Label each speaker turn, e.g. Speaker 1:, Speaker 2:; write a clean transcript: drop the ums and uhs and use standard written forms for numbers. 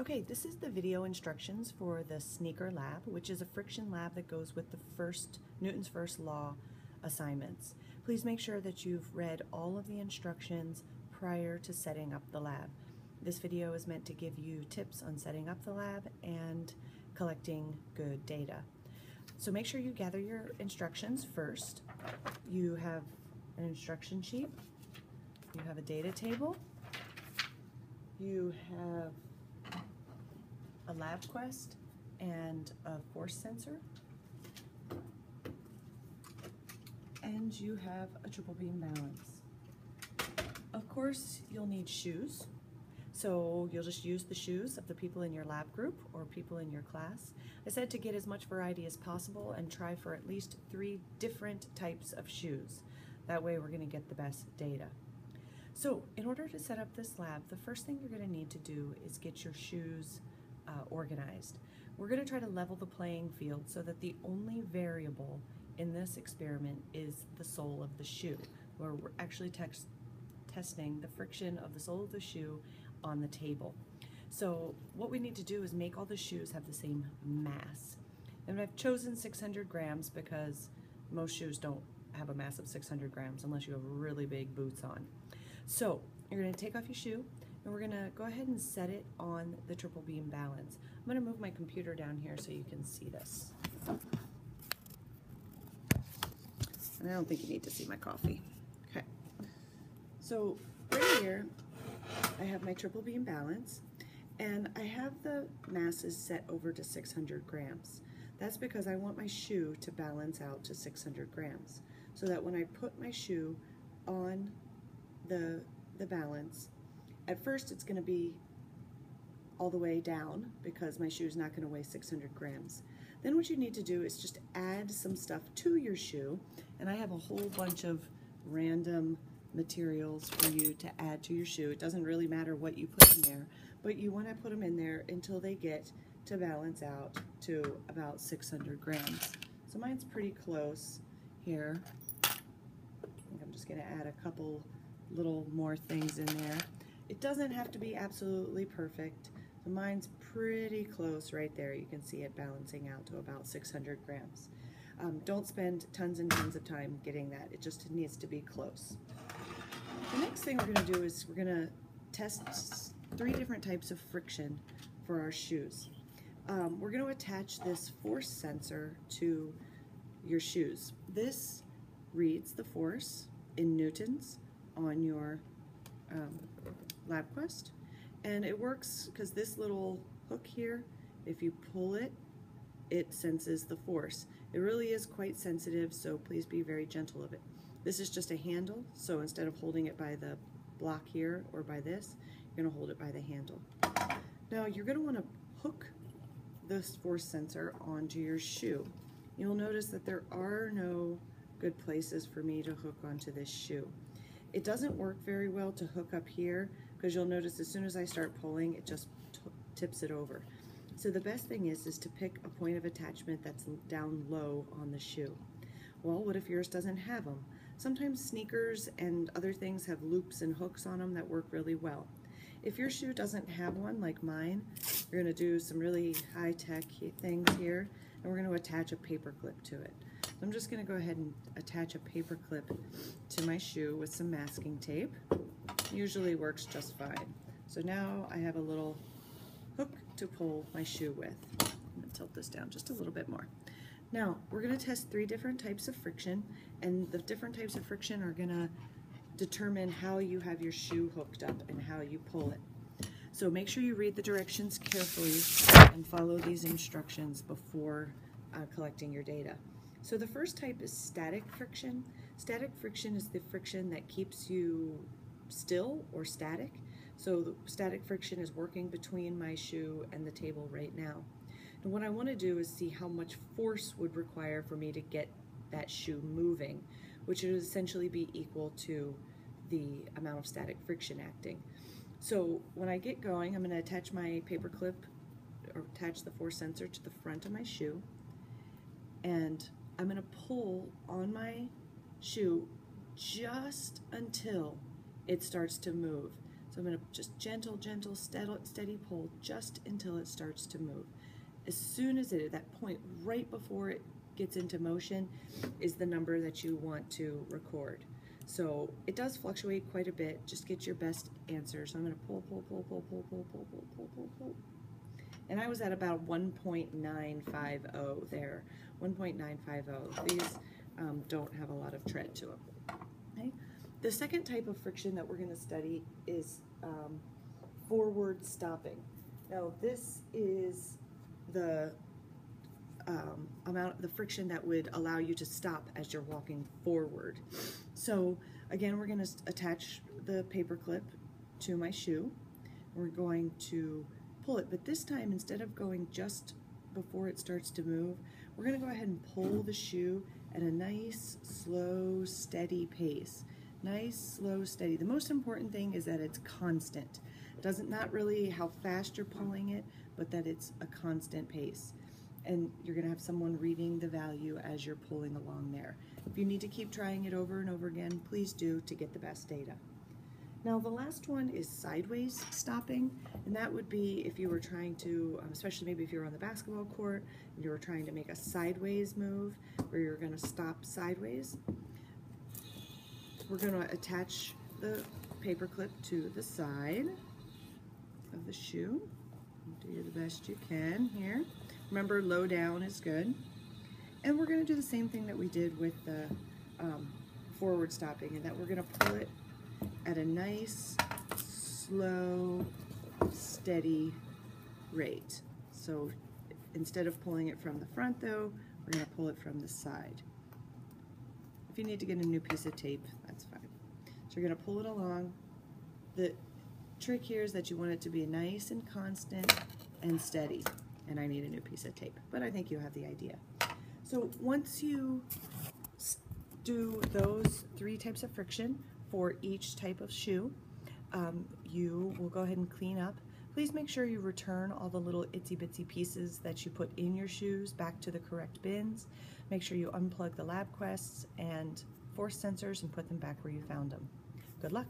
Speaker 1: Okay, this is the video instructions for the sneaker lab, which is a friction lab that goes with the Newton's first law assignments. Please make sure that you've read all of the instructions prior to setting up the lab. This video is meant to give you tips on setting up the lab and collecting good data. So make sure you gather your instructions first. You have an instruction sheet, you have a data table, you have a LabQuest and a force sensor, and you have a triple beam balance. Of course, you'll need shoes, so you'll just use the shoes of the people in your lab group or people in your class. I said to get as much variety as possible and try for at least 3 different types of shoes. That way we're going to get the best data. So in order to set up this lab, the first thing you're going to need to do is get your shoes organized. We're going to try to level the playing field so that the only variable in this experiment is the sole of the shoe, where we're actually testing the friction of the sole of the shoe on the table. So what we need to do is make all the shoes have the same mass. And I've chosen 600 grams because most shoes don't have a mass of 600 grams unless you have really big boots on. So you're going to take off your shoe, and we're going to go ahead and set it on the triple beam balance. I'm going to move my computer down here so you can see this. And I don't think you need to see my coffee. Okay. So right here, I have my triple beam balance, and I have the masses set over to 600 grams. That's because I want my shoe to balance out to 600 grams, so that when I put my shoe on the balance, at first it's going to be all the way down because my shoe is not going to weigh 600 grams. Then what you need to do is just add some stuff to your shoe, and I have a whole bunch of random materials for you to add to your shoe. It doesn't really matter what you put in there, but you want to put them in there until they get to balance out to about 600 grams. So mine's pretty close here. I think I'm just going to add a couple little more things in there. It doesn't have to be absolutely perfect. So mine's pretty close right there. You can see it balancing out to about 600 grams. Don't spend tons and tons of time getting that. It just needs to be close. The next thing we're going to do is we're going to test 3 different types of friction for our shoes. We're going to attach this force sensor to your shoes. This reads the force in newtons on your LabQuest, and it works because this little hook here, if you pull it, it senses the force. It really is quite sensitive, so please be very gentle of it. This is just a handle, so instead of holding it by the block here or by this, you're going to hold it by the handle. Now you're going to want to hook this force sensor onto your shoe. You'll notice that there are no good places for me to hook onto this shoe. It doesn't work very well to hook up here because you'll notice as soon as I start pulling, it just tips it over. So the best thing is to pick a point of attachment that's down low on the shoe. Well, what if yours doesn't have them? Sometimes sneakers and other things have loops and hooks on them that work really well. If your shoe doesn't have one like mine, we're going to do some really high-tech things here, and we're going to attach a paper clip to it. So I'm just going to go ahead and attach a paper clip to my shoe with some masking tape. Usually works just fine. So now I have a little hook to pull my shoe with. I'm going to tilt this down just a little bit more. Now we're going to test 3 different types of friction, and the different types of friction are going to determine how you have your shoe hooked up and how you pull it. So make sure you read the directions carefully and follow these instructions before collecting your data. So the first type is static friction. Static friction is the friction that keeps you still or static. So the static friction is working between my shoe and the table right now. And what I want to do is see how much force would require for me to get that shoe moving, which would essentially be equal to the amount of static friction acting. So when I get going, I'm going to attach my paper clip or attach the force sensor to the front of my shoe, and I'm going to pull on my shoe just until it starts to move. So I'm going to just gentle, steady pull just until it starts to move. As soon as it, at that point right before it gets into motion, is the number that you want to record. So it does fluctuate quite a bit. Just get your best answer. So I'm going to pull, pull. And I was at about 1.950 there. 1.950. These don't have a lot of tread to them. Okay. The second type of friction that we're going to study is forward stopping. Now this is the the friction that would allow you to stop as you're walking forward. So again, we're going to attach the paper clip to my shoe. We're going to pull it, but this time instead of going just before it starts to move, we're going to go ahead and pull the shoe at a nice, slow, steady pace. Nice, slow, steady. The most important thing is that it's constant. It doesn't not really how fast you're pulling it, but that it's a constant pace. And you're going to have someone reading the value as you're pulling along there. If you need to keep trying it over and over again, please do to get the best data. Now the last one is sideways stopping, and that would be if you were trying to, especially maybe if you're on the basketball court and you were trying to make a sideways move where you're going to stop sideways. We're going to attach the paper clip to the side of the shoe. Do the best you can here. Remember, low down is good. And we're going to do the same thing that we did with the forward stopping, and that we're going to pull it at a nice, slow, steady rate. So instead of pulling it from the front though, we're going to pull it from the side. If you need to get a new piece of tape, that's fine. So you're going to pull it along. The trick here is that you want it to be nice and constant and steady. And I need a new piece of tape, but I think you have the idea. So once you do those 3 types of friction for each type of shoe, you will go ahead and clean up. Please make sure you return all the little itsy bitsy pieces that you put in your shoes back to the correct bins. Make sure you unplug the LabQuests and force sensors and put them back where you found them. Good luck.